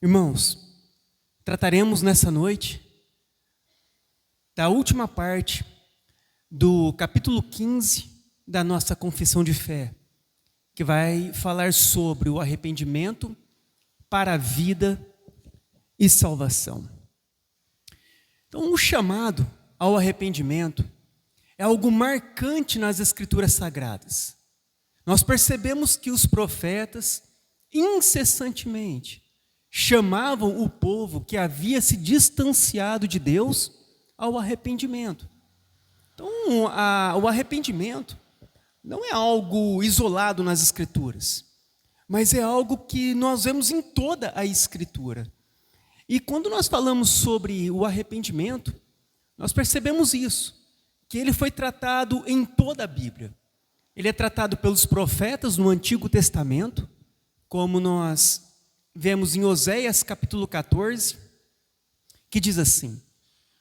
Irmãos, trataremos nessa noite da última parte do capítulo 15 da nossa confissão de fé, que vai falar sobre o arrependimento para a vida e salvação. Então, o chamado ao arrependimento é algo marcante nas Escrituras Sagradas. Nós percebemos que os profetas incessantemente chamavam o povo que havia se distanciado de Deus ao arrependimento. Então, o arrependimento não é algo isolado nas Escrituras, mas é algo que nós vemos em toda a Escritura. E quando nós falamos sobre o arrependimento, nós percebemos isso, que ele foi tratado em toda a Bíblia. Ele é tratado pelos profetas no Antigo Testamento, como nós vemos em Oséias capítulo 14, que diz assim: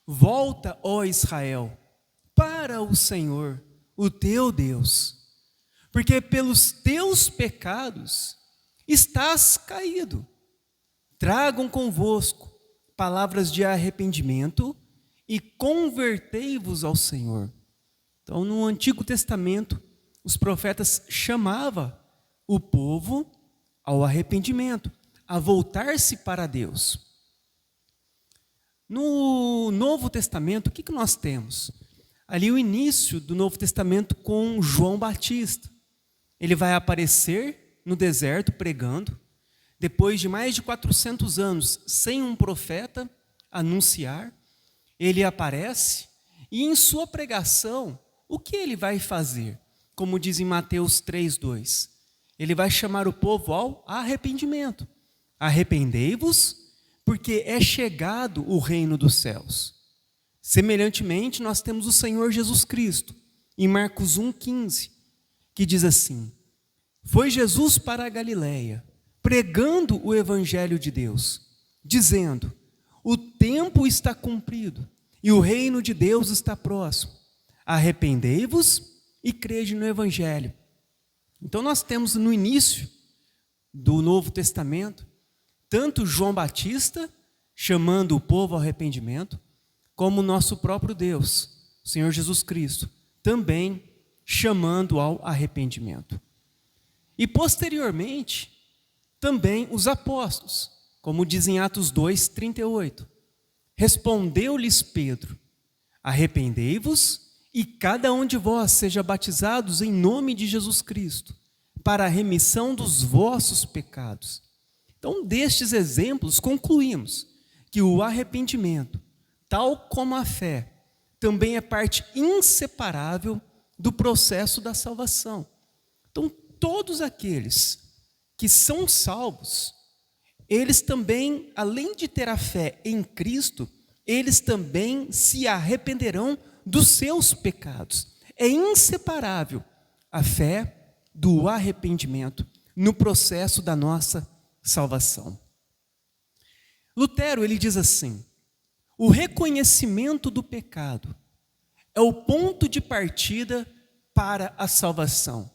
volta, ó Israel, para o Senhor, o teu Deus, porque pelos teus pecados estás caído. Tragam convosco palavras de arrependimento e convertei-vos ao Senhor. Então, no Antigo Testamento, os profetas chamavam o povo ao arrependimento, a voltar-se para Deus. No Novo Testamento, o que nós temos? Ali o início do Novo Testamento com João Batista. Ele vai aparecer no deserto pregando, depois de mais de 400 anos sem um profeta anunciar, ele aparece e em sua pregação, o que ele vai fazer? Como diz em Mateus 3:2, ele vai chamar o povo ao arrependimento. Arrependei-vos, porque é chegado o reino dos céus. Semelhantemente, nós temos o Senhor Jesus Cristo, em Marcos 1:15, que diz assim: foi Jesus para a Galileia, pregando o evangelho de Deus, dizendo: o tempo está cumprido e o reino de Deus está próximo. Arrependei-vos e crede no evangelho. Então nós temos no início do Novo Testamento, tanto João Batista chamando o povo ao arrependimento, como o nosso próprio Deus, o Senhor Jesus Cristo, também chamando ao arrependimento. E posteriormente, também os apóstolos, como diz em Atos 2:38. Respondeu-lhes Pedro: arrependei-vos e cada um de vós seja batizados em nome de Jesus Cristo, para a remissão dos vossos pecados. Então, destes exemplos, concluímos que o arrependimento, tal como a fé, também é parte inseparável do processo da salvação. Então, todos aqueles que são salvos, eles também, além de ter a fé em Cristo, eles também se arrependerão dos seus pecados. É inseparável a fé do arrependimento no processo da nossa salvação. Lutero, ele diz assim: o reconhecimento do pecado é o ponto de partida para a salvação.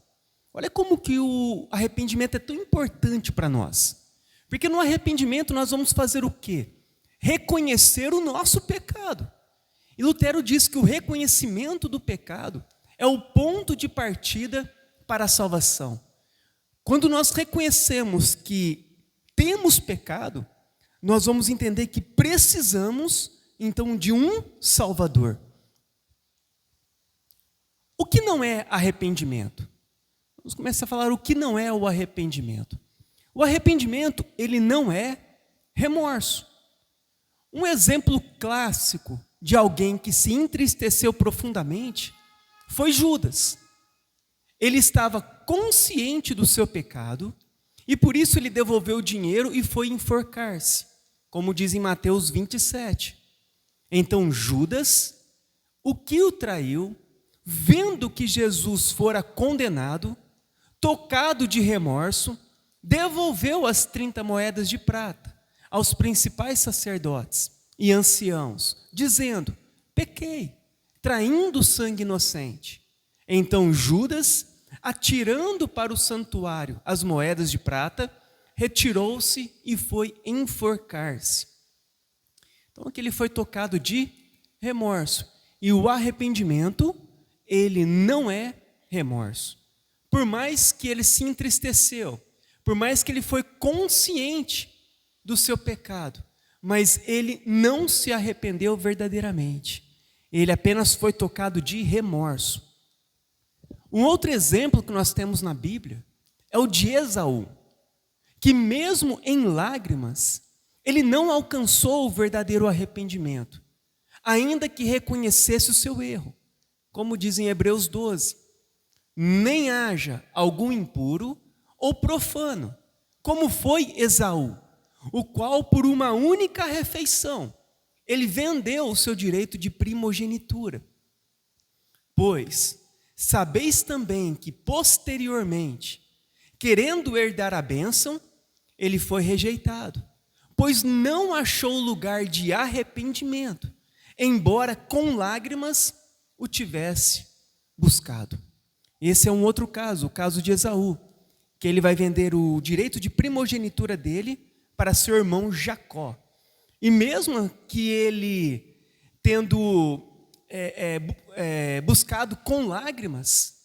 Olha como que o arrependimento é tão importante para nós. Porque no arrependimento nós vamos fazer o quê? Reconhecer o nosso pecado. E Lutero diz que o reconhecimento do pecado é o ponto de partida para a salvação. Quando nós reconhecemos que temos pecado, nós vamos entender que precisamos, então, de um Salvador. O que não é arrependimento? Vamos começar a falar o que não é o arrependimento. O arrependimento, ele não é remorso. Um exemplo clássico de alguém que se entristeceu profundamente foi Judas. Ele estava consciente do seu pecado e por isso ele devolveu o dinheiro e foi enforcar-se, como diz em Mateus 27. Então Judas, o que o traiu, vendo que Jesus fora condenado, tocado de remorso, devolveu as 30 moedas de prata aos principais sacerdotes e anciãos, dizendo: pequei, traindo sangue inocente. Então Judas, atirando para o santuário as moedas de prata, retirou-se e foi enforcar-se. Então aqui ele foi tocado de remorso. E o arrependimento, ele não é remorso. Por mais que ele se entristeceu, por mais que ele foi consciente do seu pecado, mas ele não se arrependeu verdadeiramente. Ele apenas foi tocado de remorso. Um outro exemplo que nós temos na Bíblia é o de Esaú, que mesmo em lágrimas, ele não alcançou o verdadeiro arrependimento, ainda que reconhecesse o seu erro. Como diz em Hebreus 12, nem haja algum impuro ou profano, como foi Esaú, o qual por uma única refeição, ele vendeu o seu direito de primogenitura. Pois sabeis também que posteriormente, querendo herdar a bênção, ele foi rejeitado, pois não achou lugar de arrependimento, embora com lágrimas o tivesse buscado. Esse é um outro caso, o caso de Esaú, que ele vai vender o direito de primogenitura dele para seu irmão Jacó. E mesmo que ele, tendo buscado com lágrimas,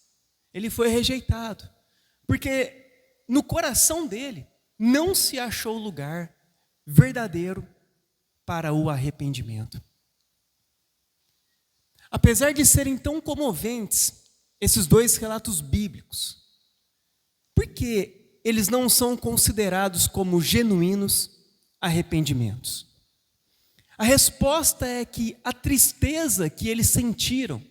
ele foi rejeitado, porque no coração dele não se achou lugar verdadeiro para o arrependimento. Apesar de serem tão comoventes esses dois relatos bíblicos, por que eles não são considerados como genuínos arrependimentos? A resposta é que a tristeza que eles sentiram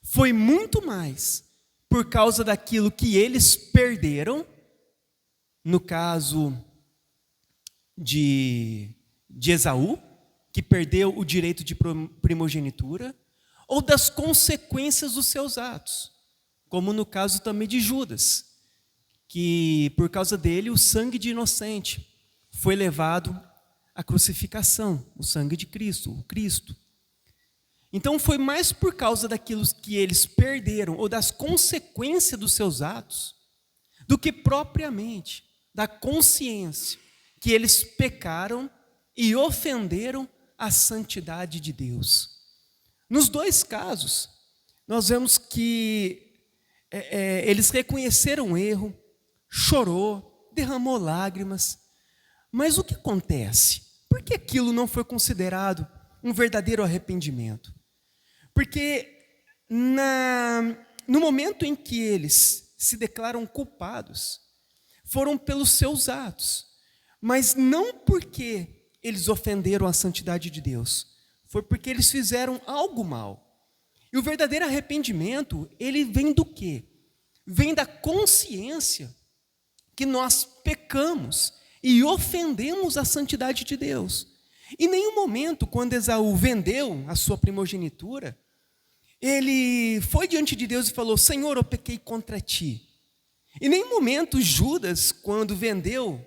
foi muito mais por causa daquilo que eles perderam, no caso de Esaú, que perdeu o direito de primogenitura, ou das consequências dos seus atos, como no caso também de Judas, que por causa dele o sangue de inocente foi levado à crucificação, o sangue de Cristo, o Cristo. Então foi mais por causa daquilo que eles perderam, ou das consequências dos seus atos, do que propriamente da consciência que eles pecaram e ofenderam a santidade de Deus. Nos dois casos, nós vemos que eles reconheceram o erro, chorou, derramou lágrimas. Mas o que acontece? Por que aquilo não foi considerado um verdadeiro arrependimento? Porque no momento em que eles se declaram culpados, foram pelos seus atos, mas não porque eles ofenderam a santidade de Deus, foi porque eles fizeram algo mal. E o verdadeiro arrependimento, ele vem do quê? Vem da consciência que nós pecamos e ofendemos a santidade de Deus. Em nenhum momento, quando Esaú vendeu a sua primogenitura, ele foi diante de Deus e falou: Senhor, eu pequei contra ti. Em nenhum momento Judas, quando vendeu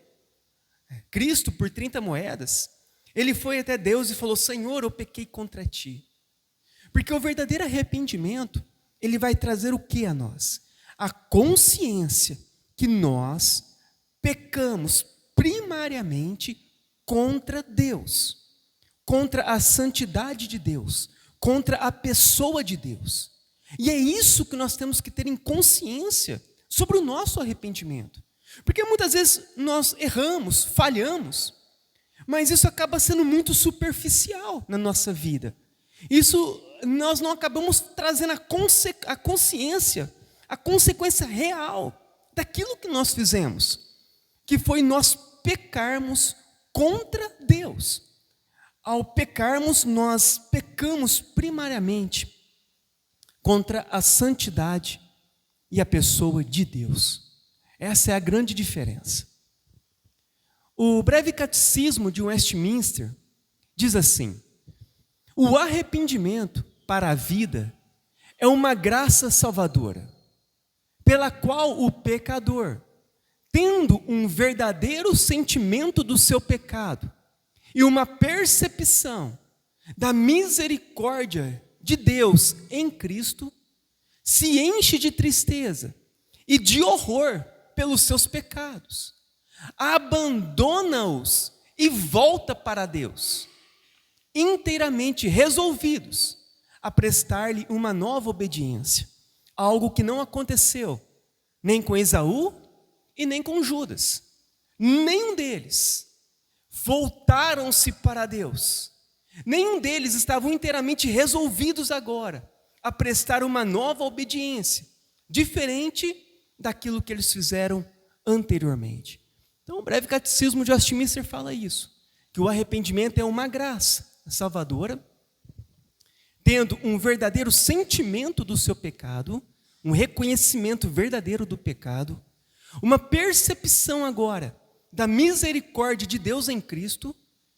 Cristo por 30 moedas, ele foi até Deus e falou: Senhor, eu pequei contra ti. Porque o verdadeiro arrependimento, ele vai trazer o que a nós? A consciência que nós pecamos primariamente contra Deus, contra a santidade de Deus, contra a pessoa de Deus. E é isso que nós temos que ter em consciência sobre o nosso arrependimento. Porque muitas vezes nós erramos, falhamos, mas isso acaba sendo muito superficial na nossa vida. Isso nós não acabamos trazendo a consciência, a consequência real daquilo que nós fizemos, que foi nós pecarmos contra Deus. Ao pecarmos, nós pecamos primariamente contra a santidade e a pessoa de Deus. Essa é a grande diferença. O breve catecismo de Westminster diz assim: o arrependimento para a vida é uma graça salvadora, pela qual o pecador, tendo um verdadeiro sentimento do seu pecado e uma percepção da misericórdia de Deus em Cristo, se enche de tristeza e de horror pelos seus pecados, abandona-os e volta para Deus, inteiramente resolvidos a prestar-lhe uma nova obediência, algo que não aconteceu nem com Esaú e nem com Judas. Nenhum deles voltaram-se para Deus. Nenhum deles estavam inteiramente resolvidos agora a prestar uma nova obediência, diferente daquilo que eles fizeram anteriormente. Então, o breve catecismo de Westminster fala isso, que o arrependimento é uma graça salvadora, tendo um verdadeiro sentimento do seu pecado, um reconhecimento verdadeiro do pecado, uma percepção agora da misericórdia de Deus em Cristo,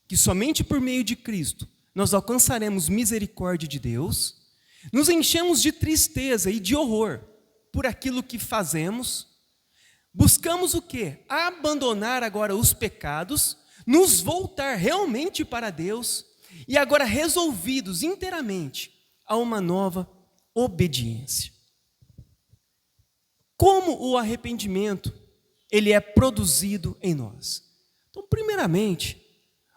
que somente por meio de Cristo nós alcançaremos misericórdia de Deus, nos enchemos de tristeza e de horror por aquilo que fazemos, buscamos o quê? Abandonar agora os pecados, nos voltar realmente para Deus e agora resolvidos inteiramente a uma nova obediência. Como o arrependimento ele é produzido em nós? Então, primeiramente,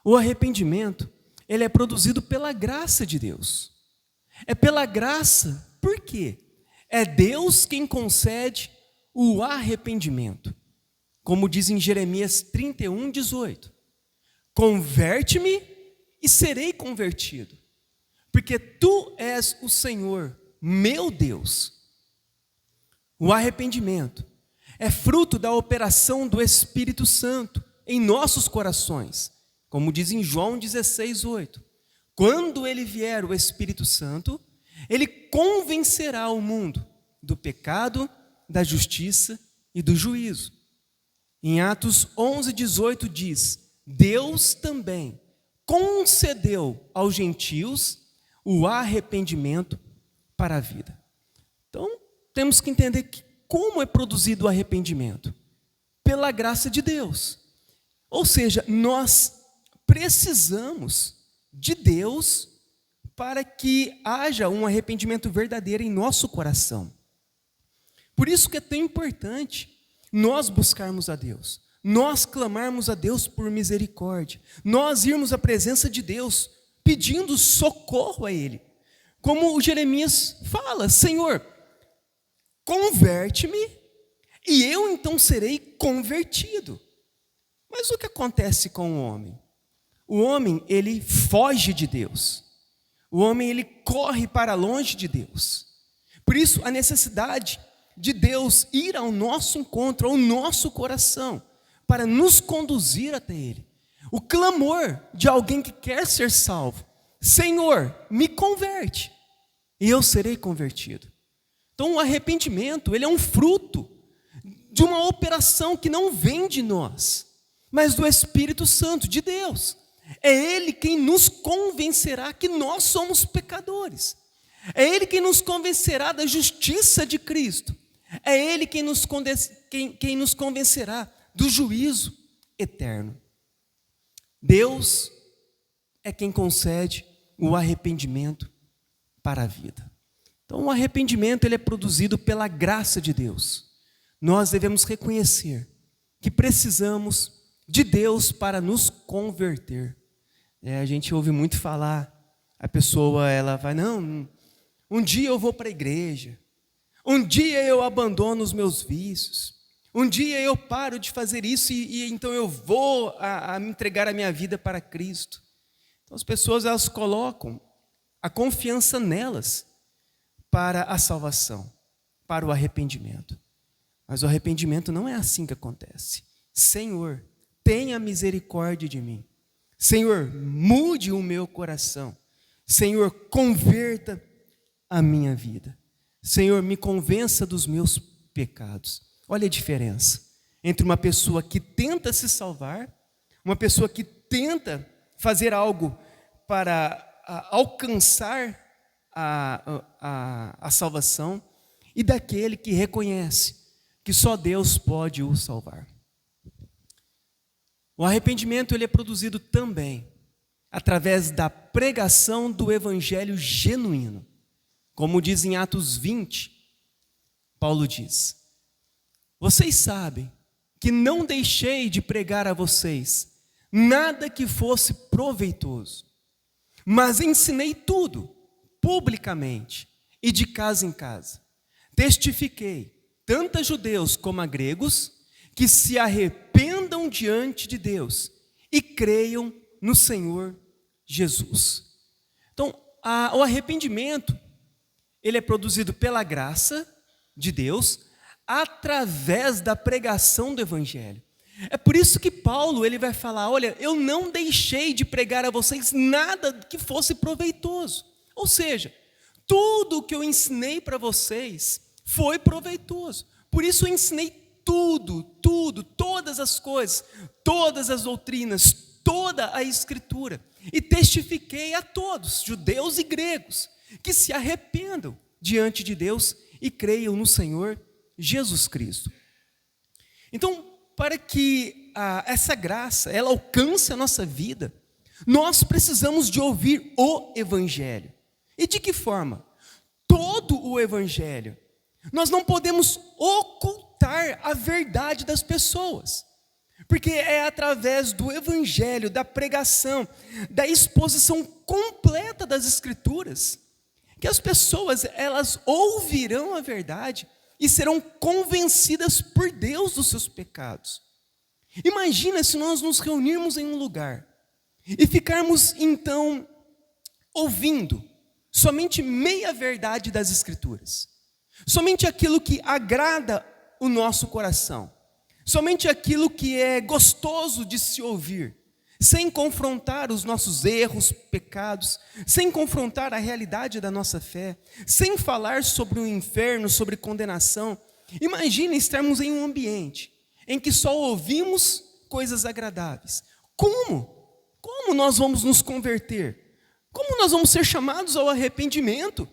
o arrependimento ele é produzido pela graça de Deus. É pela graça, por quê? É Deus quem concede o arrependimento. Como diz em Jeremias 31:18: converte-me e serei convertido, porque tu és o Senhor, meu Deus. O arrependimento é fruto da operação do Espírito Santo em nossos corações, como diz em João 16:8. Quando ele vier, o Espírito Santo, ele convencerá o mundo do pecado, da justiça e do juízo. Em Atos 11:18 diz: Deus também concedeu aos gentios o arrependimento para a vida. Então, temos que entender que como é produzido o arrependimento? Pela graça de Deus. Ou seja, nós precisamos de Deus para que haja um arrependimento verdadeiro em nosso coração. Por isso que é tão importante nós buscarmos a Deus, nós clamarmos a Deus por misericórdia, nós irmos à presença de Deus pedindo socorro a Ele. Como o Jeremias fala: Senhor, converte-me e eu então serei convertido. Mas o que acontece com o homem? O homem, ele foge de Deus. O homem, ele corre para longe de Deus. Por isso, a necessidade de Deus ir ao nosso encontro, ao nosso coração, para nos conduzir até Ele. O clamor de alguém que quer ser salvo: Senhor, me converte, e eu serei convertido. Então, o arrependimento, ele é um fruto de uma operação que não vem de nós, mas do Espírito Santo, de Deus. É Ele quem nos convencerá que nós somos pecadores. É Ele quem nos convencerá da justiça de Cristo. É Ele quem nos convencerá do juízo eterno. Deus é quem concede o arrependimento para a vida. Então, o arrependimento ele é produzido pela graça de Deus. Nós devemos reconhecer que precisamos de Deus para nos converter. A gente ouve muito falar, a pessoa ela vai, não, um dia eu vou para a igreja, um dia eu abandono os meus vícios, um dia eu paro de fazer isso e então eu vou a me entregar a minha vida para Cristo. Então as pessoas elas colocam a confiança nelas para a salvação, para o arrependimento. Mas o arrependimento não é assim que acontece. Senhor, tenha misericórdia de mim. Senhor, mude o meu coração. Senhor, converta a minha vida. Senhor, me convença dos meus pecados. Olha a diferença entre uma pessoa que tenta se salvar, uma pessoa que tenta fazer algo para alcançar a salvação, e daquele que reconhece que só Deus pode o salvar. O arrependimento ele é produzido também através da pregação do evangelho genuíno. Como diz em Atos 20, Paulo diz: vocês sabem que não deixei de pregar a vocês nada que fosse proveitoso, mas ensinei tudo, publicamente e de casa em casa. Testifiquei, tanto a judeus como a gregos, que se arrependam diante de Deus e creiam no Senhor Jesus. Então, o arrependimento, ele é produzido pela graça de Deus, através da pregação do Evangelho. É por isso que Paulo ele vai falar, olha, eu não deixei de pregar a vocês nada que fosse proveitoso. Ou seja, tudo o que eu ensinei para vocês foi proveitoso. Por isso eu ensinei tudo, todas as coisas, todas as doutrinas, toda a Escritura. E testifiquei a todos, judeus e gregos, que se arrependam diante de Deus e creiam no Senhor Jesus Cristo. Então, para que essa graça ela alcance a nossa vida, nós precisamos de ouvir o Evangelho. E de que forma? Todo o Evangelho. Nós não podemos ocultar a verdade das pessoas, porque é através do Evangelho, da pregação, da exposição completa das Escrituras, que as pessoas elas ouvirão a verdade e serão convencidas por Deus dos seus pecados. Imagina se nós nos reunirmos em um lugar e ficarmos então ouvindo somente meia verdade das Escrituras, somente aquilo que agrada o nosso coração, somente aquilo que é gostoso de se ouvir, sem confrontar os nossos erros, pecados, sem confrontar a realidade da nossa fé, sem falar sobre o inferno, sobre condenação. Imagine estarmos em um ambiente em que só ouvimos coisas agradáveis. Como nós vamos nos converter? Como nós vamos ser chamados ao arrependimento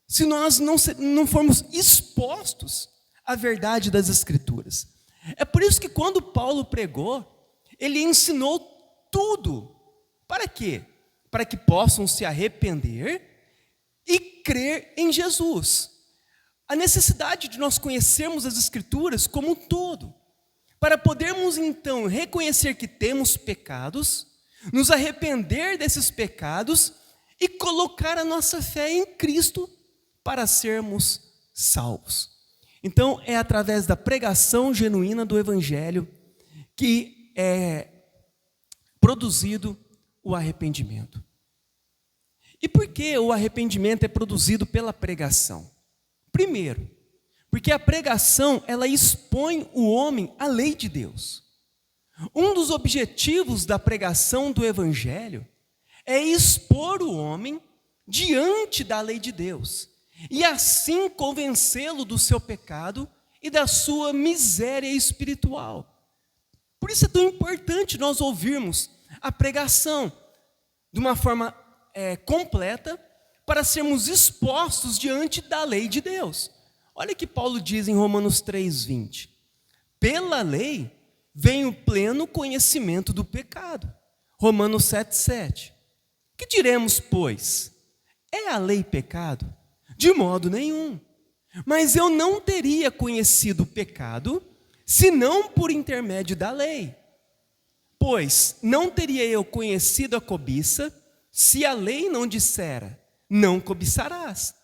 se nós não formos expostos à verdade das Escrituras? É por isso que quando Paulo pregou, ele ensinou tudo. Para quê? Para que possam se arrepender e crer em Jesus. A necessidade de nós conhecermos as Escrituras como um todo, para podermos então reconhecer que temos pecados, nos arrepender desses pecados e colocar a nossa fé em Cristo para sermos salvos. Então, é através da pregação genuína do Evangelho que é produzido o arrependimento. E por que o arrependimento é produzido pela pregação? Primeiro, porque a pregação ela expõe o homem à lei de Deus. Um dos objetivos da pregação do Evangelho é expor o homem diante da lei de Deus e assim convencê-lo do seu pecado e da sua miséria espiritual. Por isso é tão importante nós ouvirmos a pregação de uma forma completa para sermos expostos diante da lei de Deus. Olha o que Paulo diz em Romanos 3:20. Pela lei vem o pleno conhecimento do pecado. Romanos 7:7. Que diremos, pois? É a lei pecado? De modo nenhum. Mas eu não teria conhecido o pecado, senão por intermédio da lei. Pois não teria eu conhecido a cobiça, se a lei não dissera, não cobiçarás.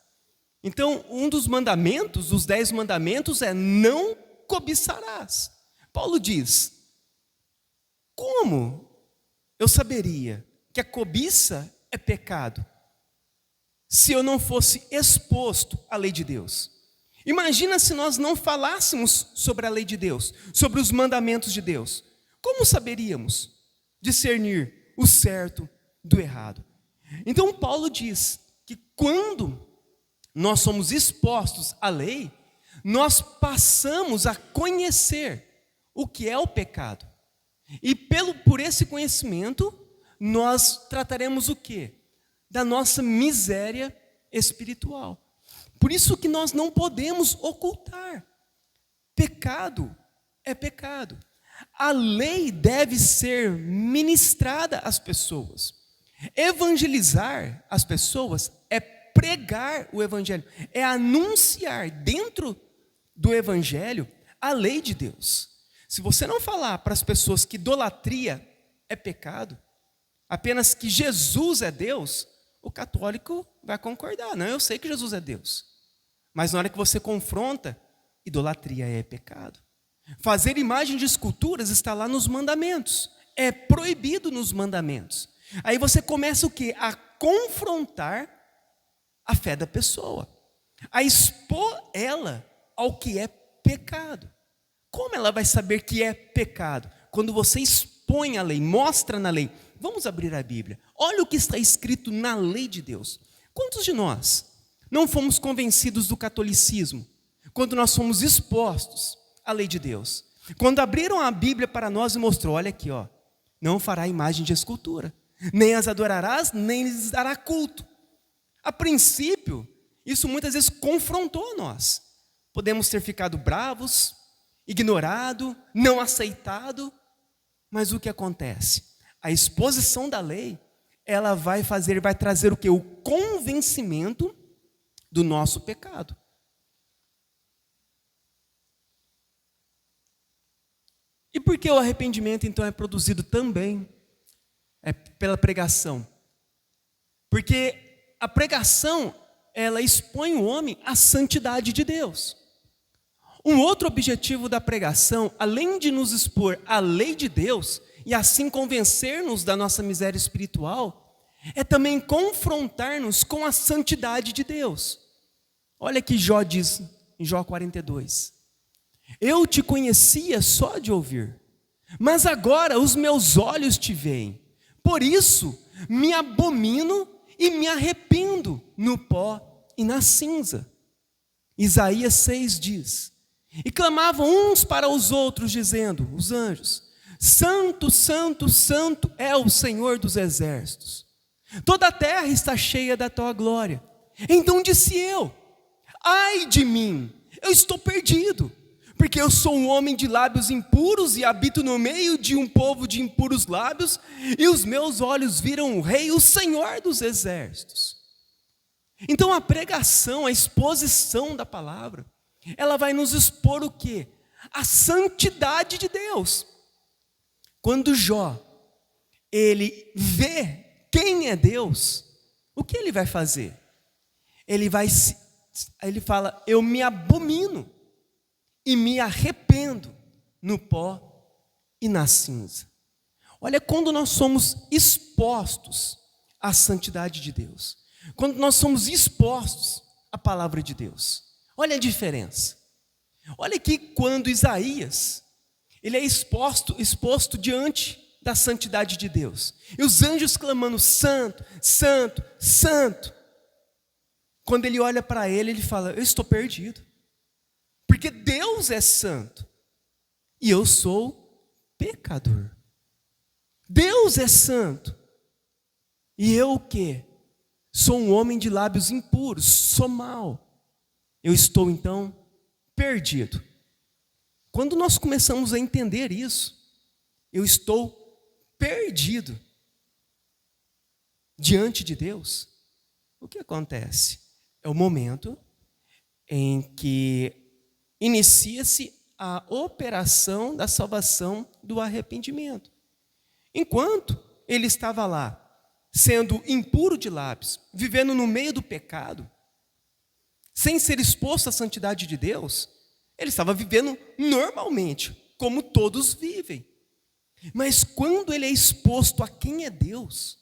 Então, um dos mandamentos, dos 10 mandamentos, é não cobiçarás. Paulo diz, como eu saberia que a cobiça é pecado, se eu não fosse exposto à lei de Deus? Imagina se nós não falássemos sobre a lei de Deus, sobre os mandamentos de Deus. Como saberíamos discernir o certo do errado? Então Paulo diz que quando nós somos expostos à lei, nós passamos a conhecer o que é o pecado. E por esse conhecimento, nós trataremos o quê? Da nossa miséria espiritual. Por isso que nós não podemos ocultar. Pecado é pecado. A lei deve ser ministrada às pessoas. Evangelizar as pessoas é pregar o Evangelho, é anunciar dentro do Evangelho a lei de Deus. Se você não falar para as pessoas que idolatria é pecado, apenas que Jesus é Deus, o católico vai concordar. Não, eu sei que Jesus é Deus. Mas na hora que você confronta, idolatria é pecado. Fazer imagem de esculturas está lá nos mandamentos. É proibido nos mandamentos. Aí você começa o quê? A confrontar a fé da pessoa. A expor ela ao que é pecado. Como ela vai saber que é pecado? Quando você expõe a lei, mostra na lei. Vamos abrir a Bíblia. Olha o que está escrito na lei de Deus. Quantos de nós não fomos convencidos do catolicismo quando nós fomos expostos à lei de Deus? Quando abriram a Bíblia para nós e mostrou, olha aqui, ó, não fará imagem de escultura, nem as adorarás, nem lhes dará culto. A princípio, isso muitas vezes confrontou nós. Podemos ter ficado bravos, ignorado, não aceitado, mas o que acontece? A exposição da lei, ela vai trazer o quê? O convencimento do nosso pecado. E por que o arrependimento então é produzido também pela pregação? Porque a pregação, ela expõe o homem à santidade de Deus. Um outro objetivo da pregação, além de nos expor à lei de Deus e assim convencer-nos da nossa miséria espiritual, é também confrontar-nos com a santidade de Deus. Olha que Jó diz em Jó 42. Eu te conhecia só de ouvir, mas agora os meus olhos te veem. Por isso me abomino e me arrependo no pó e na cinza. Isaías 6 diz: e clamavam uns para os outros, dizendo, os anjos, santo, santo, santo é o Senhor dos exércitos. Toda a terra está cheia da tua glória. Então disse eu, ai de mim, eu estou perdido, porque eu sou um homem de lábios impuros e habito no meio de um povo de impuros lábios, e os meus olhos viram o Rei, o Senhor dos exércitos. Então a pregação, a exposição da palavra, ela vai nos expor o quê? A santidade de Deus. Quando Jó, ele vê quem é Deus, o que ele vai fazer? Ele fala, eu me abomino e me arrependo no pó e na cinza. Olha, quando nós somos expostos à santidade de Deus, quando nós somos expostos à palavra de Deus, olha a diferença. Olha que quando Isaías, ele é exposto diante da santidade de Deus, e os anjos clamando, santo, santo, santo. Quando ele olha para ele, ele fala, eu estou perdido, porque Deus é santo, e eu sou pecador. Deus é santo, e eu o quê? Sou um homem de lábios impuros, sou mau. Eu estou então perdido. Quando nós começamos a entender isso, eu estou perdido diante de Deus, o que acontece? É o momento em que inicia-se a operação da salvação do arrependimento. Enquanto ele estava lá, sendo impuro de lábios, vivendo no meio do pecado, sem ser exposto à santidade de Deus, ele estava vivendo normalmente, como todos vivem. Mas quando ele é exposto a quem é Deus,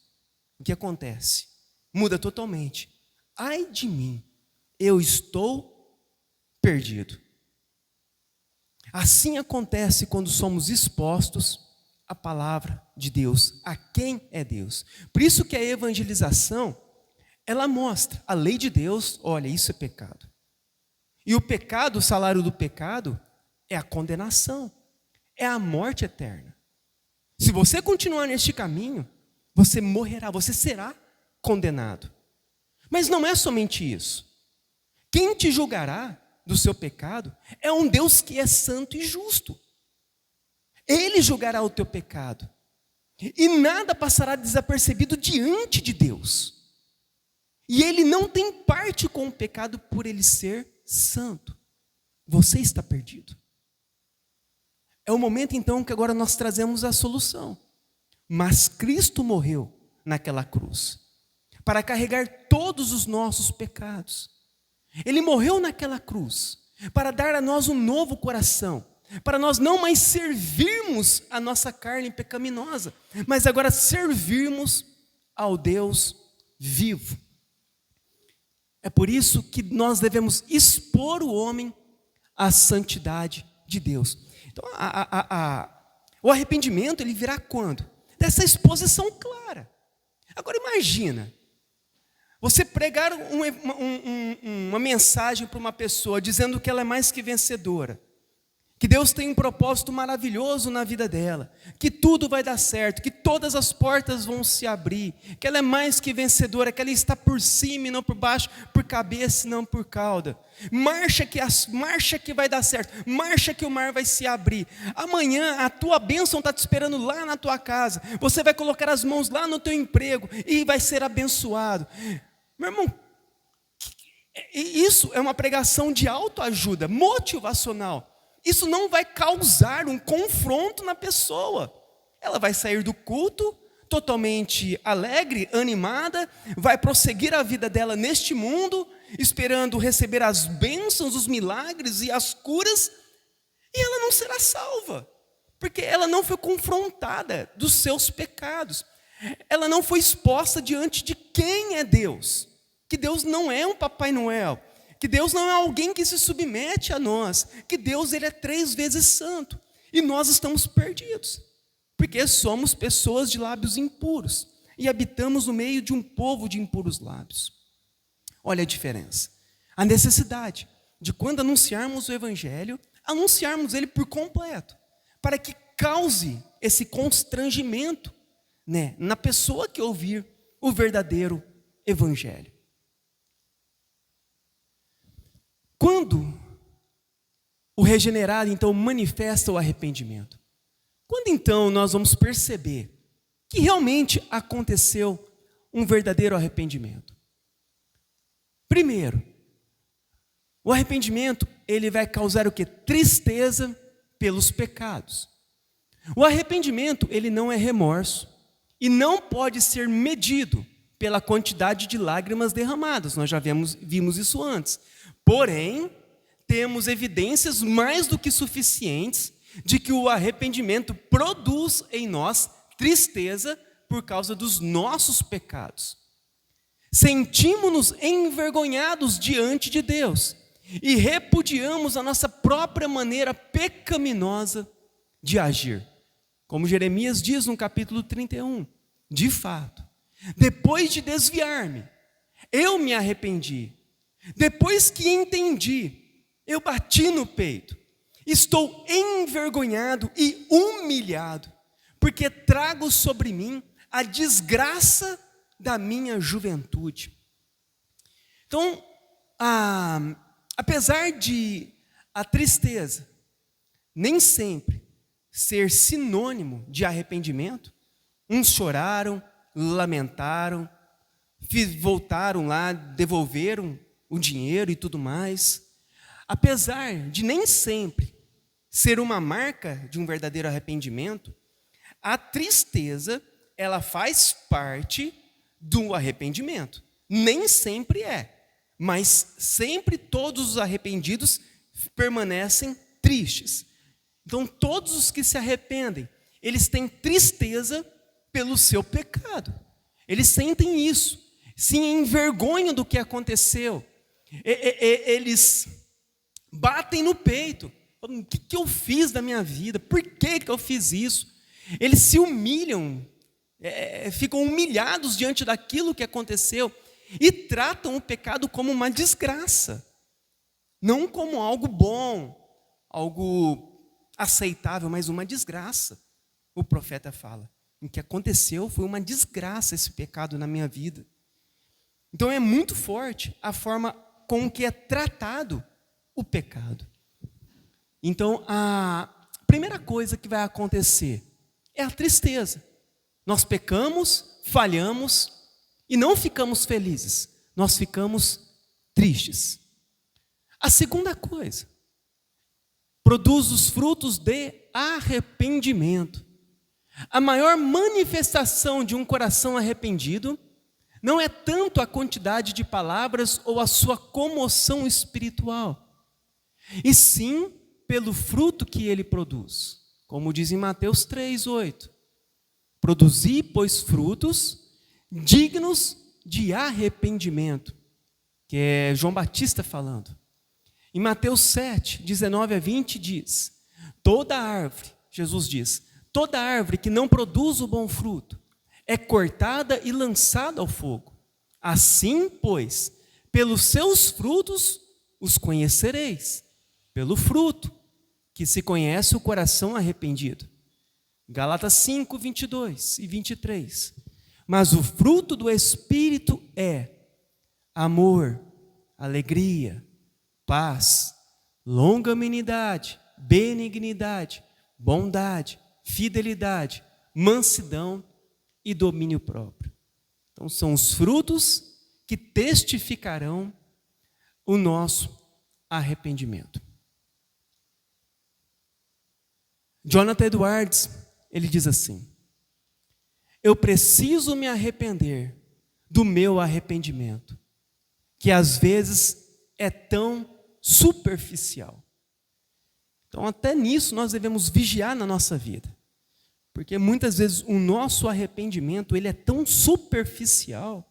o que acontece? Muda totalmente. Ai de mim, eu estou perdido. Assim acontece quando somos expostos à palavra de Deus, a quem é Deus. Por isso que a evangelização, ela mostra a lei de Deus, olha, isso é pecado. E o pecado, o salário do pecado, é a condenação, é a morte eterna. Se você continuar neste caminho, você morrerá, você será condenado. Mas não é somente isso. Quem te julgará do seu pecado é um Deus que é santo e justo. Ele julgará o teu pecado. E nada passará desapercebido diante de Deus. E ele não tem parte com o pecado por ele ser santo. Você está perdido. É o momento então que agora nós trazemos a solução. Mas Cristo morreu naquela cruz para carregar todos os nossos pecados. Ele morreu naquela cruz para dar a nós um novo coração, para nós não mais servirmos a nossa carne pecaminosa, mas agora servirmos ao Deus vivo. É por isso que nós devemos expor o homem à santidade de Deus. Então, o arrependimento, ele virá quando? Dessa exposição clara. Agora imagina, você pregar uma mensagem para uma pessoa dizendo que ela é mais que vencedora, que Deus tem um propósito maravilhoso na vida dela, que tudo vai dar certo, que todas as portas vão se abrir, que ela é mais que vencedora, que ela está por cima e não por baixo, por cabeça e não por cauda. Marcha que vai dar certo, marcha que o mar vai se abrir. Amanhã a tua bênção está te esperando lá na tua casa, você vai colocar as mãos lá no teu emprego e vai ser abençoado. Meu irmão, isso é uma pregação de autoajuda, motivacional. Isso não vai causar um confronto na pessoa. Ela vai sair do culto totalmente alegre, animada, vai prosseguir a vida dela neste mundo, esperando receber as bênçãos, os milagres e as curas, e ela não será salva, porque ela não foi confrontada dos seus pecados. Ela não foi exposta diante de quem é Deus, que Deus não é um Papai Noel, que Deus não é alguém que se submete a nós, que Deus ele é 3 vezes santo, e nós estamos perdidos, porque somos pessoas de lábios impuros, e habitamos no meio de um povo de impuros lábios. Olha a diferença, a necessidade de quando anunciarmos o Evangelho, anunciarmos ele por completo, para que cause esse constrangimento, na pessoa que ouvir o verdadeiro Evangelho. Quando o regenerado, então, manifesta o arrependimento? Quando, então, nós vamos perceber que realmente aconteceu um verdadeiro arrependimento? Primeiro, o arrependimento, ele vai causar o quê? Tristeza pelos pecados. O arrependimento, ele não é remorso e não pode ser medido pela quantidade de lágrimas derramadas. Nós já vimos isso antes. Porém, temos evidências mais do que suficientes de que o arrependimento produz em nós tristeza por causa dos nossos pecados. Sentimos-nos envergonhados diante de Deus e repudiamos a nossa própria maneira pecaminosa de agir. Como Jeremias diz no capítulo 31, de fato, depois de desviar-me, eu me arrependi. Depois que entendi, eu bati no peito. Estou envergonhado e humilhado, porque trago sobre mim a desgraça da minha juventude. Então, apesar de a tristeza nem sempre ser sinônimo de arrependimento, uns choraram, lamentaram, voltaram lá, devolveram o dinheiro e tudo mais. Apesar de nem sempre ser uma marca de um verdadeiro arrependimento, a tristeza, ela faz parte do arrependimento. Nem sempre é, mas sempre todos os arrependidos permanecem tristes. Então, todos os que se arrependem, eles têm tristeza pelo seu pecado. Eles sentem isso, se envergonham do que aconteceu. Eles batem no peito. O que eu fiz da minha vida? Por que eu fiz isso? Eles se humilham, ficam humilhados diante daquilo que aconteceu e tratam o pecado como uma desgraça, não como algo bom, algo aceitável, mas uma desgraça. O profeta fala, o que aconteceu foi uma desgraça esse pecado na minha vida. Então é muito forte a forma com que é tratado o pecado. Então a primeira coisa que vai acontecer é a tristeza. Nós pecamos, falhamos e não ficamos felizes, nós ficamos tristes. A segunda coisa produz os frutos de arrependimento. A maior manifestação de um coração arrependido não é tanto a quantidade de palavras ou a sua comoção espiritual, e sim pelo fruto que ele produz. Como diz em Mateus 3:8, produzi, pois, frutos dignos de arrependimento, que é João Batista falando. Em Mateus 7:19-20 diz, toda árvore, Jesus diz, toda árvore que não produz o bom fruto é cortada e lançada ao fogo. Assim, pois, pelos seus frutos os conhecereis. Pelo fruto que se conhece o coração arrependido. Gálatas 5:22-23. Mas o fruto do Espírito é amor, alegria, paz, longanimidade, benignidade, bondade, fidelidade, mansidão e domínio próprio. Então são os frutos que testificarão o nosso arrependimento. Jonathan Edwards, ele diz assim: eu preciso me arrepender do meu arrependimento, que às vezes é tão superficial. Então até nisso nós devemos vigiar na nossa vida, porque muitas vezes o nosso arrependimento ele é tão superficial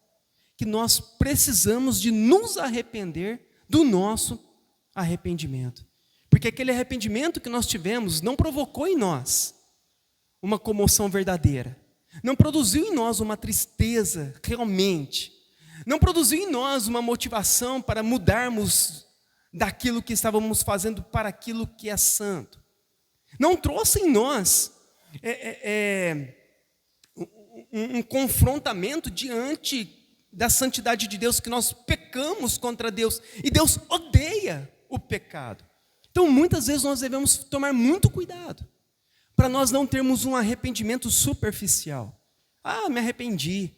que nós precisamos de nos arrepender do nosso arrependimento. Porque aquele arrependimento que nós tivemos não provocou em nós uma comoção verdadeira, não produziu em nós uma tristeza realmente, não produziu em nós uma motivação para mudarmos daquilo que estávamos fazendo para aquilo que é santo. Não trouxe em nós um confrontamento diante da santidade de Deus, que nós pecamos contra Deus, e Deus odeia o pecado. Então muitas vezes nós devemos tomar muito cuidado, para nós não termos um arrependimento superficial. Me arrependi,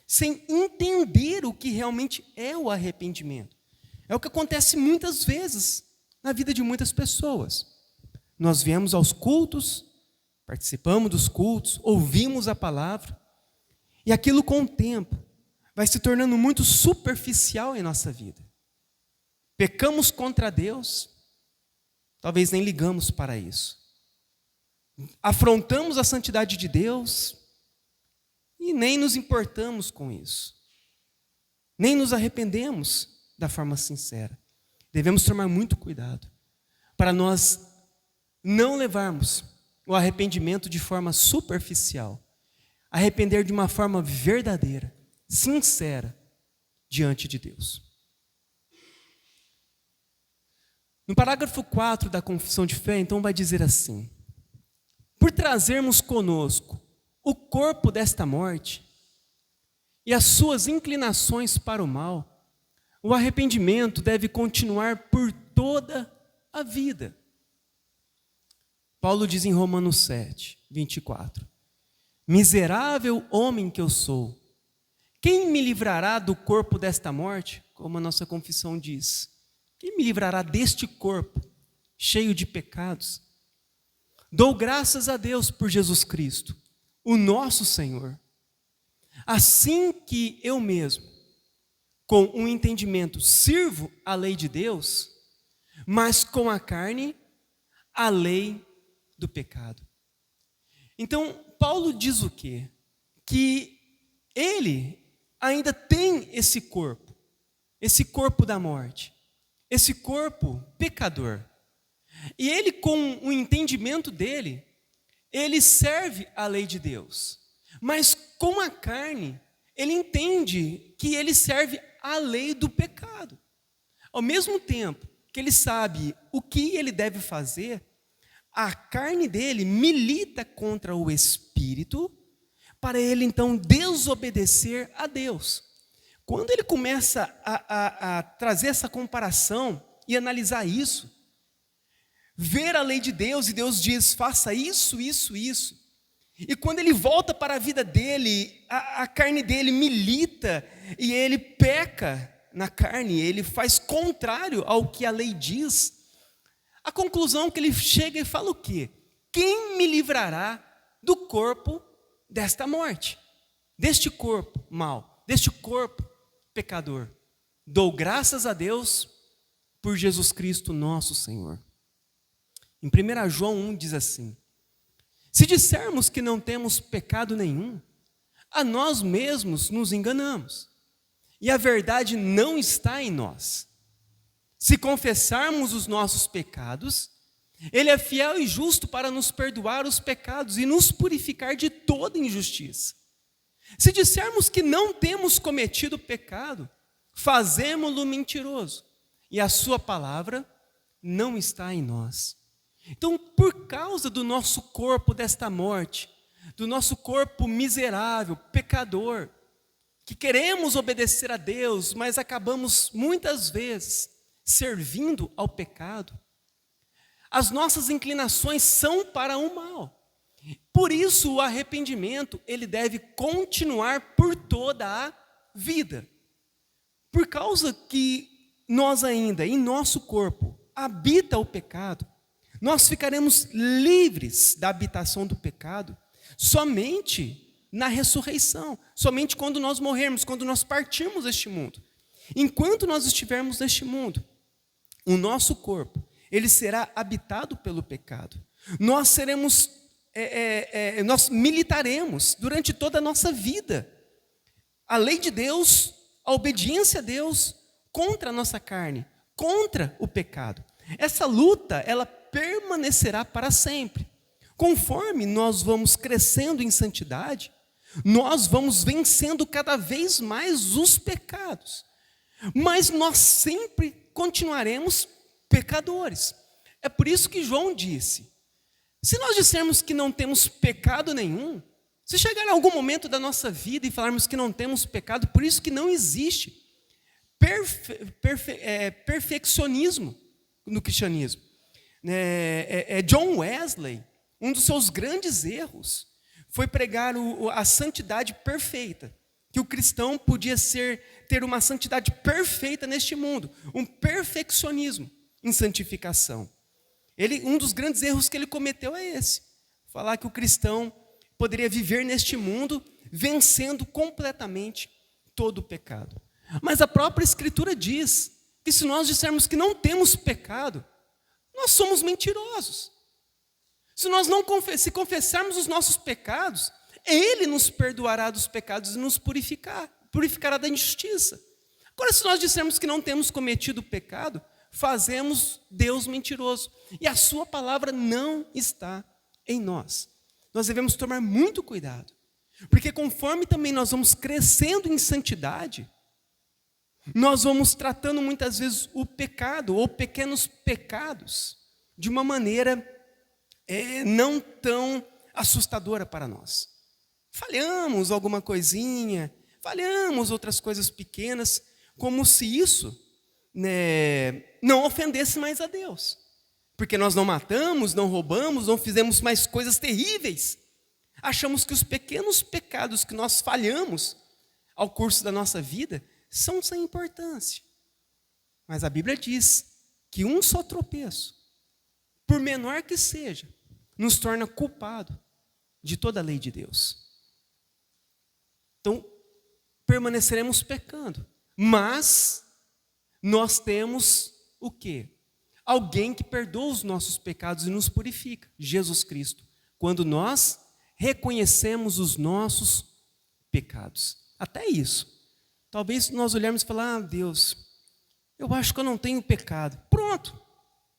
sem entender o que realmente é o arrependimento. É o que acontece muitas vezes na vida de muitas pessoas. Nós viemos aos cultos, participamos dos cultos, ouvimos a palavra, e aquilo com o tempo vai se tornando muito superficial em nossa vida. Pecamos contra Deus, talvez nem ligamos para isso. Afrontamos a santidade de Deus e nem nos importamos com isso. Nem nos arrependemos da forma sincera. Devemos tomar muito cuidado para nós não levarmos o arrependimento de forma superficial. Arrepender de uma forma verdadeira, sincera, diante de Deus. No parágrafo 4 da Confissão de Fé, então, vai dizer assim: por trazermos conosco o corpo desta morte e as suas inclinações para o mal, o arrependimento deve continuar por toda a vida. Paulo diz em Romanos 7:24, miserável homem que eu sou, quem me livrará do corpo desta morte? Como a nossa confissão diz, quem me livrará deste corpo cheio de pecados? Dou graças a Deus por Jesus Cristo, o nosso Senhor. Assim que eu mesmo, com um entendimento, sirvo a lei de Deus, mas com a carne, a lei do pecado. Então, Paulo diz o quê? Que ele ainda tem esse corpo da morte, esse corpo pecador. E ele, com o entendimento dele, ele serve a lei de Deus. Mas com a carne, ele entende que ele serve a lei do pecado. Ao mesmo tempo que ele sabe o que ele deve fazer, a carne dele milita contra o espírito, para ele então desobedecer a Deus. Quando ele começa a trazer essa comparação e analisar isso, ver a lei de Deus, e Deus diz, faça isso, isso, isso. E quando ele volta para a vida dele, a carne dele milita, e ele peca na carne, ele faz contrário ao que a lei diz. A conclusão que ele chega e fala o quê? Quem me livrará do corpo desta morte? Deste corpo mau, deste corpo pecador. Dou graças a Deus por Jesus Cristo nosso Senhor. Em 1 João 1 diz assim: se dissermos que não temos pecado nenhum, a nós mesmos nos enganamos, e a verdade não está em nós. Se confessarmos os nossos pecados, Ele é fiel e justo para nos perdoar os pecados e nos purificar de toda injustiça. Se dissermos que não temos cometido pecado, fazemo-lo mentiroso, e a sua palavra não está em nós. Então, por causa do nosso corpo desta morte, do nosso corpo miserável, pecador, que queremos obedecer a Deus, mas acabamos muitas vezes servindo ao pecado, as nossas inclinações são para o mal. Por isso o arrependimento, ele deve continuar por toda a vida. Por causa que nós ainda, em nosso corpo, habita o pecado, nós ficaremos livres da habitação do pecado somente na ressurreição, somente quando nós morrermos, quando nós partirmos deste mundo. Enquanto nós estivermos neste mundo, o nosso corpo, ele será habitado pelo pecado. Nós seremos, nós militaremos durante toda a nossa vida. A lei de Deus, a obediência a Deus contra a nossa carne, contra o pecado. Essa luta, ela permanecerá para sempre. Conforme nós vamos crescendo em santidade, nós vamos vencendo cada vez mais os pecados. Mas nós sempre continuaremos pecadores. É por isso que João disse: se nós dissermos que não temos pecado nenhum, se chegar em algum momento da nossa vida e falarmos que não temos pecado, por isso que não existe perfeccionismo no cristianismo. John Wesley, um dos seus grandes erros foi pregar a santidade perfeita, que o cristão podia ter uma santidade perfeita neste mundo, um perfeccionismo em santificação. Um dos grandes erros que ele cometeu é esse, falar que o cristão poderia viver neste mundo vencendo completamente todo o pecado. Mas a própria Escritura diz que se nós dissermos que não temos pecado, nós somos mentirosos. Se nós não confessarmos os nossos pecados, Ele nos perdoará dos pecados e nos purificará da injustiça. Agora, se nós dissermos que não temos cometido pecado, fazemos Deus mentiroso, e a sua palavra não está em nós. Nós devemos tomar muito cuidado, porque conforme também nós vamos crescendo em santidade, nós vamos tratando muitas vezes o pecado, ou pequenos pecados, de uma maneira não tão assustadora para nós. Falhamos alguma coisinha, falhamos outras coisas pequenas, como se isso não ofendesse mais a Deus. Porque nós não matamos, não roubamos, não fizemos mais coisas terríveis. Achamos que os pequenos pecados que nós falhamos ao curso da nossa vida são sem importância. Mas a Bíblia diz que um só tropeço, por menor que seja, nos torna culpado de toda a lei de Deus. Então, permaneceremos pecando, mas nós temos o quê? Alguém que perdoa os nossos pecados e nos purifica, Jesus Cristo, quando nós reconhecemos os nossos pecados. Até isso. Talvez nós olharmos e falar: Deus, eu acho que eu não tenho pecado. Pronto,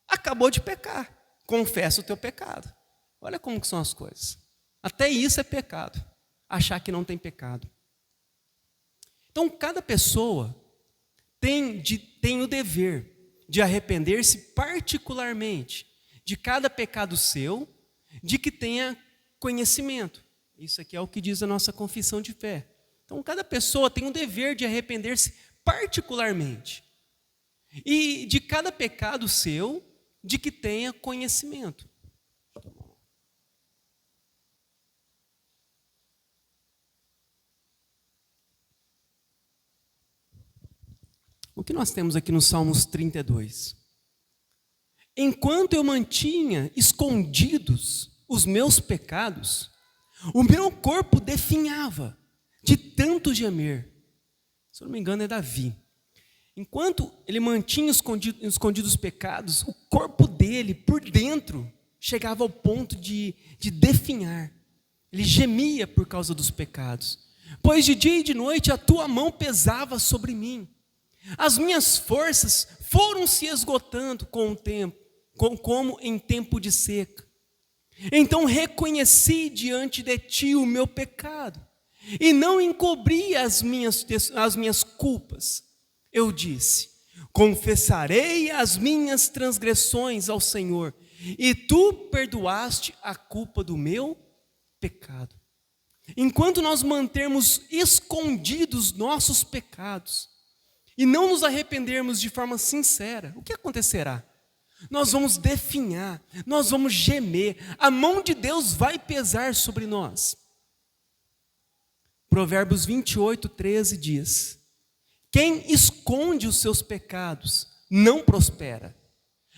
acabou de pecar. Confessa o teu pecado. Olha como que são as coisas. Até isso é pecado, achar que não tem pecado. Então, cada pessoa tem o dever de arrepender-se particularmente de cada pecado seu, de que tenha conhecimento. Isso aqui é o que diz a nossa confissão de fé. Então, cada pessoa tem o dever de arrepender-se particularmente. E de cada pecado seu, de que tenha conhecimento. O que nós temos aqui no Salmos 32? enquanto eu mantinha escondidos os meus pecados, o meu corpo definhava de tanto gemer. Se eu não me engano, é Davi. Enquanto ele mantinha escondidos os pecados, o corpo dele, por dentro, chegava ao ponto de definhar. Ele gemia por causa dos pecados. Pois de dia e de noite a tua mão pesava sobre mim. As minhas forças foram se esgotando com o tempo, como em tempo de seca. Então reconheci diante de ti o meu pecado, e não encobri as minhas culpas. Eu disse: confessarei as minhas transgressões ao Senhor, e tu perdoaste a culpa do meu pecado. Enquanto nós mantermos escondidos nossos pecados, e não nos arrependermos de forma sincera, o que acontecerá? Nós vamos definhar, nós vamos gemer, a mão de Deus vai pesar sobre nós. Provérbios 28, 13 diz: quem esconde os seus pecados não prospera,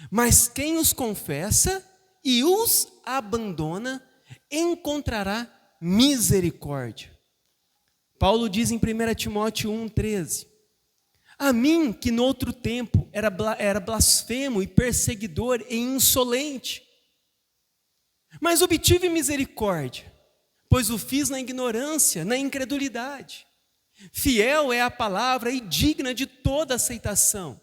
mas quem os confessa e os abandona encontrará misericórdia. Paulo diz em 1 Timóteo 1, 13: a mim, que no outro tempo era blasfemo e perseguidor e insolente, mas obtive misericórdia, pois o fiz na ignorância, na incredulidade. Fiel é a palavra e digna de toda aceitação,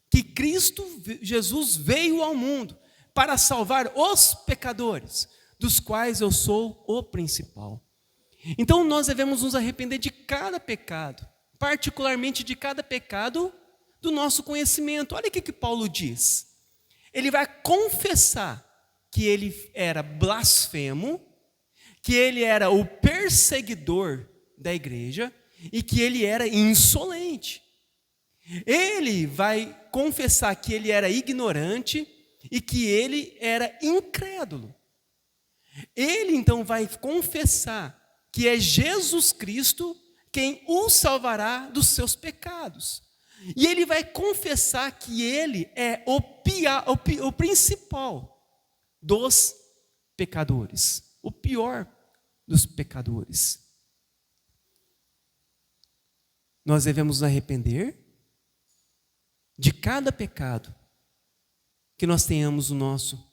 que Cristo Jesus veio ao mundo para salvar os pecadores, dos quais eu sou o principal. Então nós devemos nos arrepender de cada pecado, particularmente de cada pecado do nosso conhecimento. Olha o que Paulo diz. Ele vai confessar que ele era blasfemo, que ele era o perseguidor da igreja e que ele era insolente. Ele vai confessar que ele era ignorante e que ele era incrédulo. Ele então vai confessar que é Jesus Cristo quem o salvará dos seus pecados. E ele vai confessar que ele é o principal dos pecadores, o pior dos pecadores. Nós devemos nos arrepender de cada pecado que nós tenhamos o nosso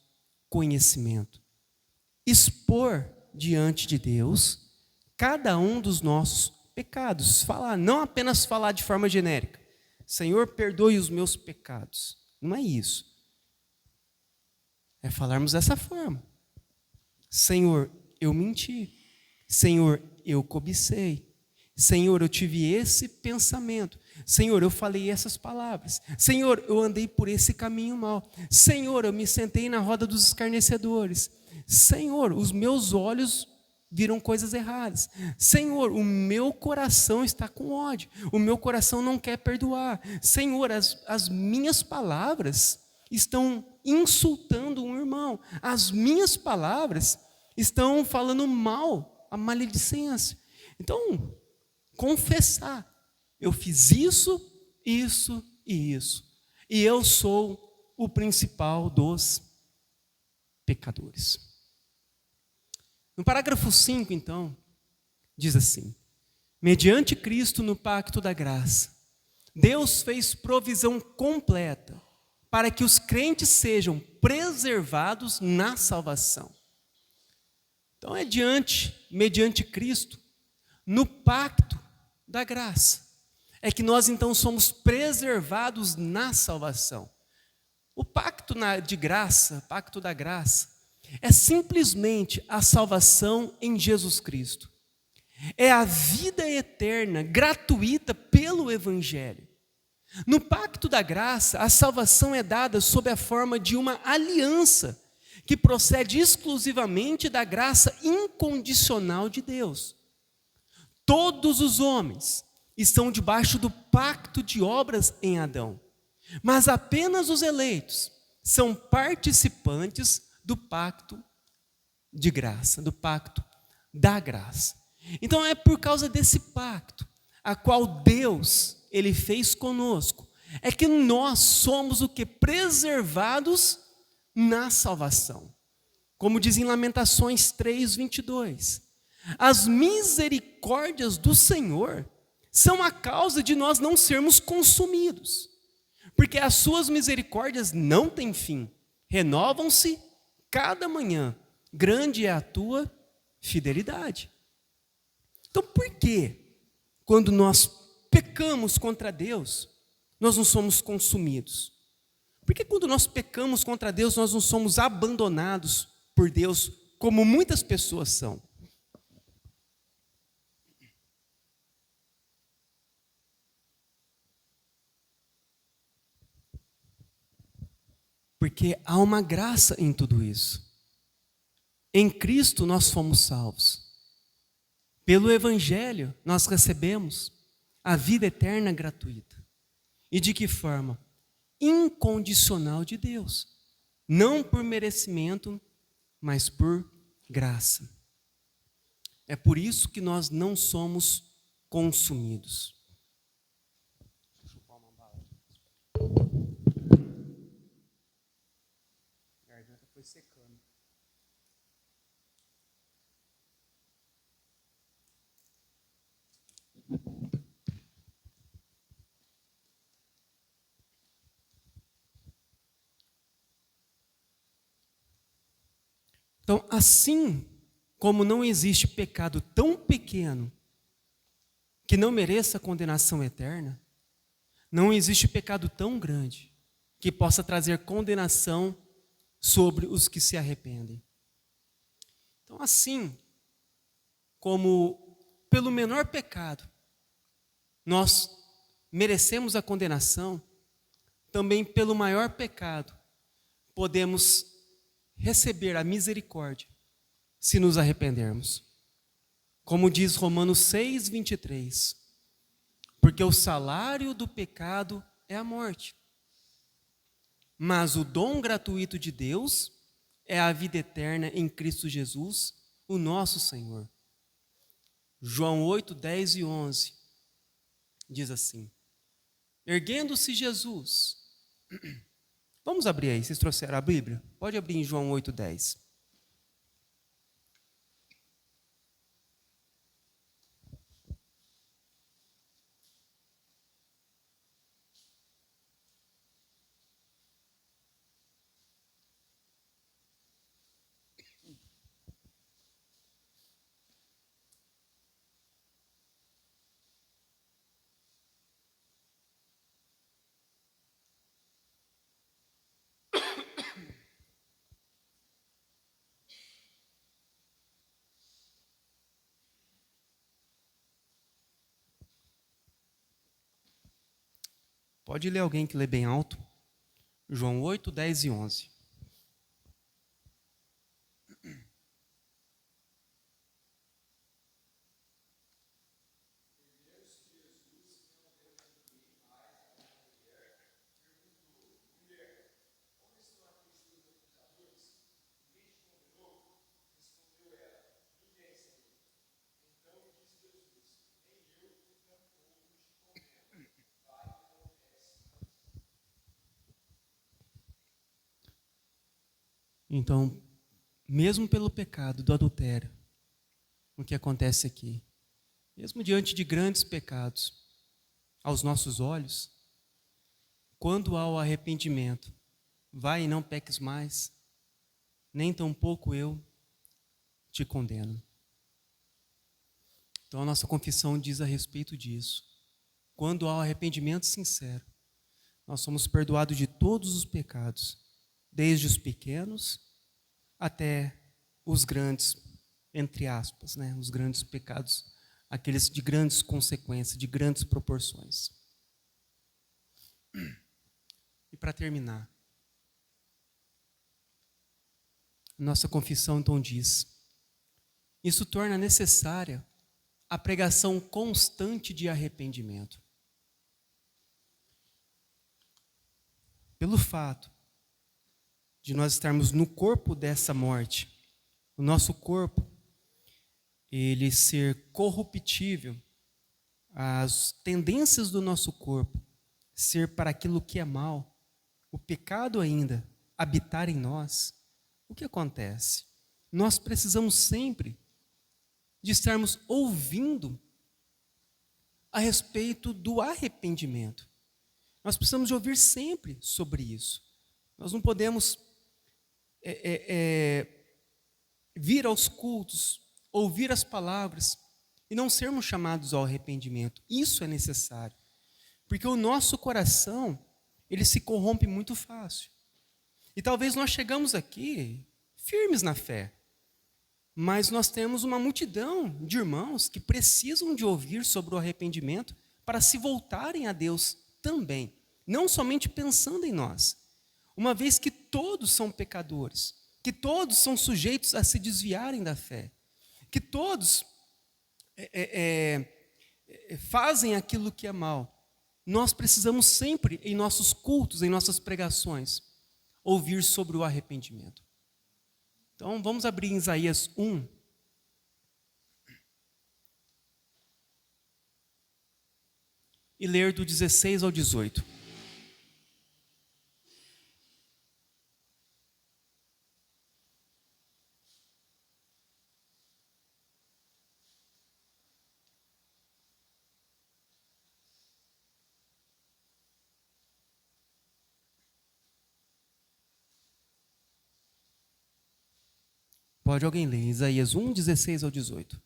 conhecimento, expor diante de Deus cada um dos nossos pecados, falar, não apenas falar de forma genérica: Senhor, perdoe os meus pecados. Não é isso. É falarmos dessa forma: Senhor, eu menti. Senhor, eu cobicei. Senhor, eu tive esse pensamento. Senhor, eu falei essas palavras. Senhor, eu andei por esse caminho mau. Senhor, eu me sentei na roda dos escarnecedores. Senhor, os meus olhos viram coisas erradas. Senhor, o meu coração está com ódio. O meu coração não quer perdoar. Senhor, as minhas palavras estão insultando um irmão. As minhas palavras estão falando mal, a maledicência. Então, confessar: eu fiz isso, isso e isso. E eu sou o principal dos pecadores. No parágrafo 5, então, diz assim: mediante Cristo no pacto da graça, Deus fez provisão completa para que os crentes sejam preservados na salvação. Então é mediante Cristo, no pacto da graça, é que nós então somos preservados na salvação. O pacto de graça, pacto da graça, é simplesmente a salvação em Jesus Cristo. É a vida eterna, gratuita pelo Evangelho. No pacto da graça, a salvação é dada sob a forma de uma aliança que procede exclusivamente da graça incondicional de Deus. Todos os homens estão debaixo do pacto de obras em Adão, mas apenas os eleitos são participantes do pacto de graça, do pacto da graça. Então é por causa desse pacto, a qual Deus, Ele fez conosco, é que nós somos o que? Preservados na salvação. Como diz em Lamentações 3:22, as misericórdias do Senhor são a causa de nós não sermos consumidos, porque as suas misericórdias não têm fim, renovam-se cada manhã, grande é a tua fidelidade. Então, por que, quando nós pecamos contra Deus, nós não somos consumidos? Por que, quando nós pecamos contra Deus, nós não somos abandonados por Deus, como muitas pessoas são? Porque há uma graça em tudo isso. Em Cristo nós fomos salvos. Pelo Evangelho nós recebemos a vida eterna gratuita. E de que forma? Incondicional de Deus. Não por merecimento, mas por graça. É por isso que nós não somos consumidos. A garganta foi secando. Então, assim como não existe pecado tão pequeno que não mereça condenação eterna, não existe pecado tão grande que possa trazer condenação sobre os que se arrependem. Então, assim como pelo menor pecado nós merecemos a condenação, também pelo maior pecado podemos receber a misericórdia se nos arrependermos. Como diz Romanos 6:23, porque o salário do pecado é a morte, mas o dom gratuito de Deus é a vida eterna em Cristo Jesus, o nosso Senhor. João 8:10 e 11 diz assim: erguendo-se Jesus. Vamos abrir aí, vocês trouxeram a Bíblia? Pode abrir em João 8:10. Pode ler alguém que lê bem alto. João 8:10 e 11. Então, mesmo pelo pecado do adultério, o que acontece aqui, mesmo diante de grandes pecados, aos nossos olhos, quando há o arrependimento, vai e não peques mais, nem tampouco eu te condeno. Então a nossa confissão diz a respeito disso. Quando há o arrependimento sincero, nós somos perdoados de todos os pecados, desde os pequenos até os grandes, entre aspas, né? Os grandes pecados, aqueles de grandes consequências, de grandes proporções. E para terminar, nossa confissão então diz: isso torna necessária a pregação constante de arrependimento. Pelo fato de nós estarmos no corpo dessa morte, o nosso corpo, ele ser corruptível, as tendências do nosso corpo ser para aquilo que é mal, o pecado ainda habitar em nós, o que acontece? Nós precisamos sempre de estarmos ouvindo a respeito do arrependimento. Nós precisamos de ouvir sempre sobre isso. Nós não podemos vir aos cultos, ouvir as palavras e não sermos chamados ao arrependimento. Isso é necessário, porque o nosso coração, ele se corrompe muito fácil. E talvez nós chegamos aqui firmes na fé, mas nós temos uma multidão de irmãos que precisam de ouvir sobre o arrependimento para se voltarem a Deus também, não somente pensando em nós, uma vez que todos são pecadores, que todos são sujeitos a se desviarem da fé, que todos fazem aquilo que é mal. Nós precisamos sempre, em nossos cultos, em nossas pregações, ouvir sobre o arrependimento. Então, vamos abrir em Isaías 1. E ler do 16 ao 18. Pode alguém ler? Isaías 1, 16 ao 18.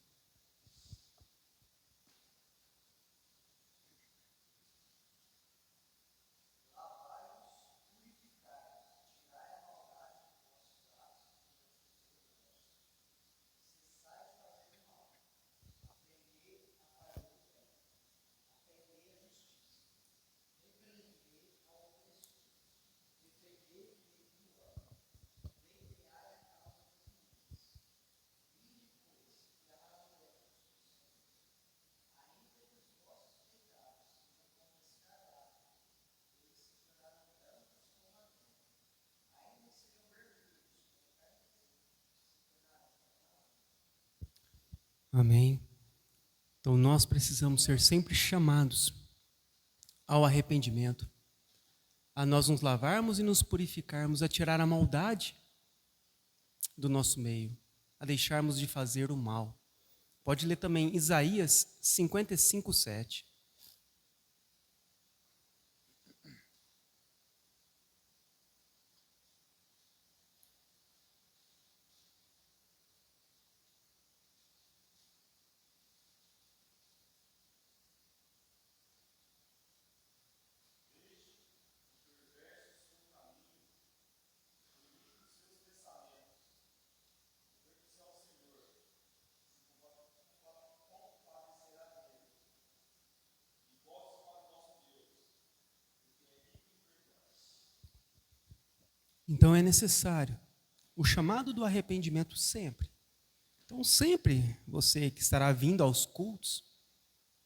Amém. Então nós precisamos ser sempre chamados ao arrependimento, a nós nos lavarmos e nos purificarmos, a tirar a maldade do nosso meio, a deixarmos de fazer o mal. Pode ler também Isaías 55, 7. Então é necessário o chamado do arrependimento sempre. Então sempre você que estará vindo aos cultos,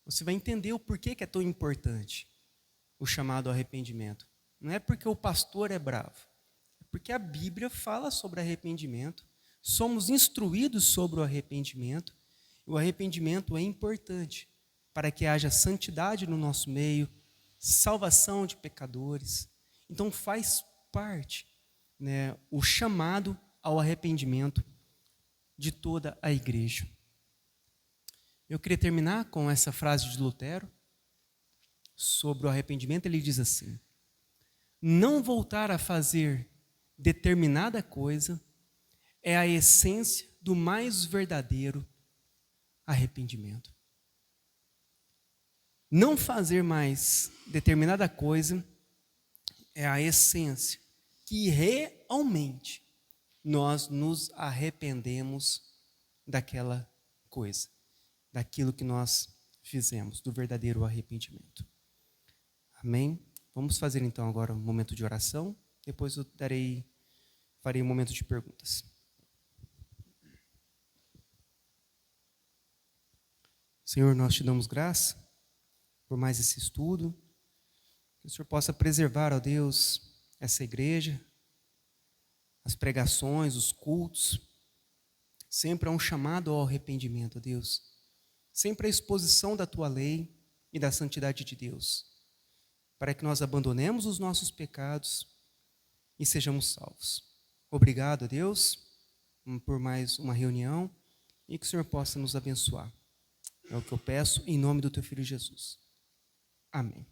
você vai entender o porquê que é tão importante o chamado ao arrependimento. Não é porque o pastor é bravo, é porque a Bíblia fala sobre arrependimento, somos instruídos sobre o arrependimento, e o arrependimento é importante para que haja santidade no nosso meio, salvação de pecadores. Então faz parte, né, o chamado ao arrependimento de toda a igreja. Eu queria terminar com essa frase de Lutero sobre o arrependimento. Ele diz assim: não voltar a fazer determinada coisa é a essência do mais verdadeiro arrependimento. Não fazer mais determinada coisa é a essência que realmente nós nos arrependemos daquela coisa, daquilo que nós fizemos, do verdadeiro arrependimento. Amém? Vamos fazer então agora um momento de oração, depois eu farei um momento de perguntas. Senhor, nós te damos graça por mais esse estudo, que o Senhor possa preservar, ó Deus, essa igreja, as pregações, os cultos, sempre há um chamado ao arrependimento, ó Deus, sempre a exposição da Tua lei e da santidade de Deus, para que nós abandonemos os nossos pecados e sejamos salvos. Obrigado a Deus por mais uma reunião e que o Senhor possa nos abençoar. É o que eu peço em nome do teu Filho Jesus. Amém.